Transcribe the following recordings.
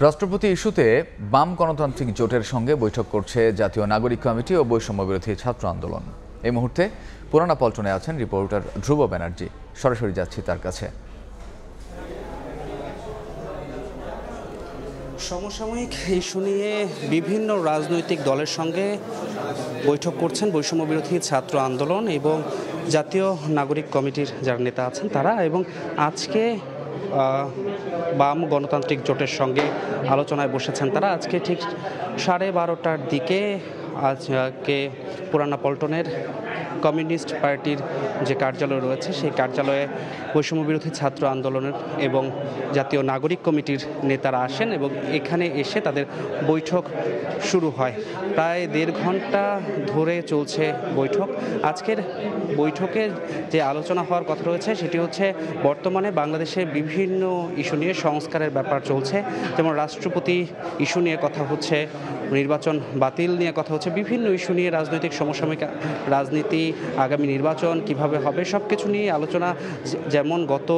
রাষ্ট্রপতি ইস্যুতে বাম গণতান্ত্রিক জোটের সঙ্গে বৈঠক করছে জাতীয় নাগরিক কমিটি ও বৈষম্য বিরোধী ছাত্র আন্দোলন। এই মুহূর্তে পুরানা পল্টনে আছেন রিপোর্টার ধ্রুব ব্যানার্জি। সরাসরি যাচ্ছি তার কাছে। সমসাময়িক ইস্যু নিয়ে বিভিন্ন রাজনৈতিক দলের সঙ্গে বৈঠক করছেন বৈষম্য বিরোধী ছাত্র আন্দোলন এবং জাতীয় নাগরিক কমিটির যারা নেতা আছেন তারা, এবং আজকে বাম গণতান্ত্রিক জোটের সঙ্গে আলোচনায় বসেছেন তারা। আজকে ঠিক 12:30টার দিকে আজকে পুরানা পল্টনের কমিউনিস্ট পার্টির যে কার্যালয় রয়েছে সেই কার্যালয়ে বৈষম্য বিরোধী ছাত্র আন্দোলনের এবং জাতীয় নাগরিক কমিটির নেতারা আসেন এবং এখানে এসে তাদের বৈঠক শুরু হয়। প্রায় 1.5 ঘন্টা ধরে চলছে বৈঠক। আজকের বৈঠকে যে আলোচনা হওয়ার কথা রয়েছে সেটি হচ্ছে বর্তমানে বাংলাদেশে বিভিন্ন ইস্যু নিয়ে সংস্কারের ব্যাপার চলছে, যেমন রাষ্ট্রপতি ইস্যু নিয়ে কথা হচ্ছে, নির্বাচন বাতিল নিয়ে কথা হচ্ছে, বিভিন্ন ইস্যু নিয়ে রাজনৈতিক সমসাময়িক রাজনীতি, আগামী নির্বাচন কিভাবে হবে সব কিছু নিয়ে আলোচনা যেমন গত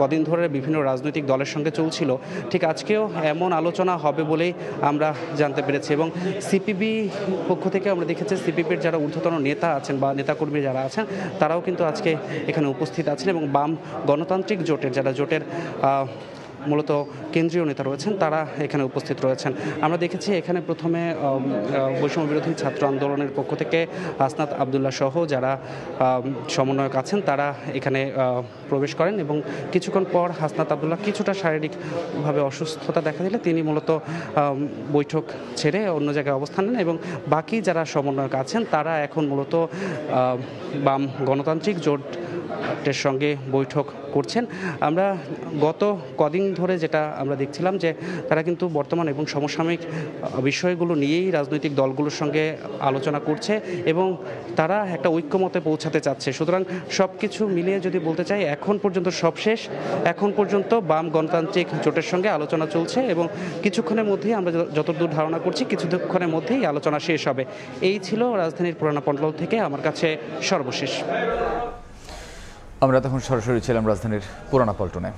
কদিন ধরে বিভিন্ন রাজনৈতিক দলের সঙ্গে চলছিল, ঠিক আজকেও এমন আলোচনা হবে বলেই আমরা জানতে পেরেছি। এবং সিপিবি পক্ষ থেকে আমরা দেখেছি সিপিবির যারা ঊর্ধ্বতন নেতা আছেন বা নেতাকর্মী যারা আছেন তারাও কিন্তু আজকে এখানে উপস্থিত আছেন, এবং বাম গণতান্ত্রিক জোটের যারা জোটের মূলত কেন্দ্রীয় নেতা রয়েছেন তারা এখানে উপস্থিত রয়েছেন। আমরা দেখেছি এখানে প্রথমে বৈষম্য বিরোধী ছাত্র আন্দোলনের পক্ষ থেকে হাসনাত আবদুল্লাহ সহ যারা সমন্বয়ক আছেন তারা এখানে প্রবেশ করেন, এবং কিছুক্ষণ পর হাসনাত আবদুল্লাহ কিছুটা শারীরিকভাবে অসুস্থতা দেখা দিলে তিনি মূলত বৈঠক ছেড়ে অন্য জায়গায় অবস্থান নেন, এবং বাকি যারা সমন্বয়ক আছেন তারা এখন মূলত বাম গণতান্ত্রিক জোটের সঙ্গে বৈঠক করছেন। আমরা গত কদিন ধরে যেটা আমরা দেখছিলাম যে তারা কিন্তু বর্তমান এবং সমসাময়িক বিষয়গুলো নিয়েই রাজনৈতিক দলগুলোর সঙ্গে আলোচনা করছে এবং তারা একটা ঐক্যমতে পৌঁছাতে চাচ্ছে। সুতরাং সব কিছু মিলিয়ে যদি বলতে চাই এখন পর্যন্ত সব শেষ। এখন পর্যন্ত বাম গণতান্ত্রিক জোটের সঙ্গে আলোচনা চলছে এবং কিছুক্ষণের মধ্যেই আমরা যতদূর ধারণা করছি কিছুক্ষণের মধ্যেই আলোচনা শেষ হবে। এই ছিল রাজধানীর পুরানা পল্টন থেকে আমার কাছে সর্বশেষ। আমরা তখন সরাসরি ছিলাম রাজধানীর পুরানা পল্টনে।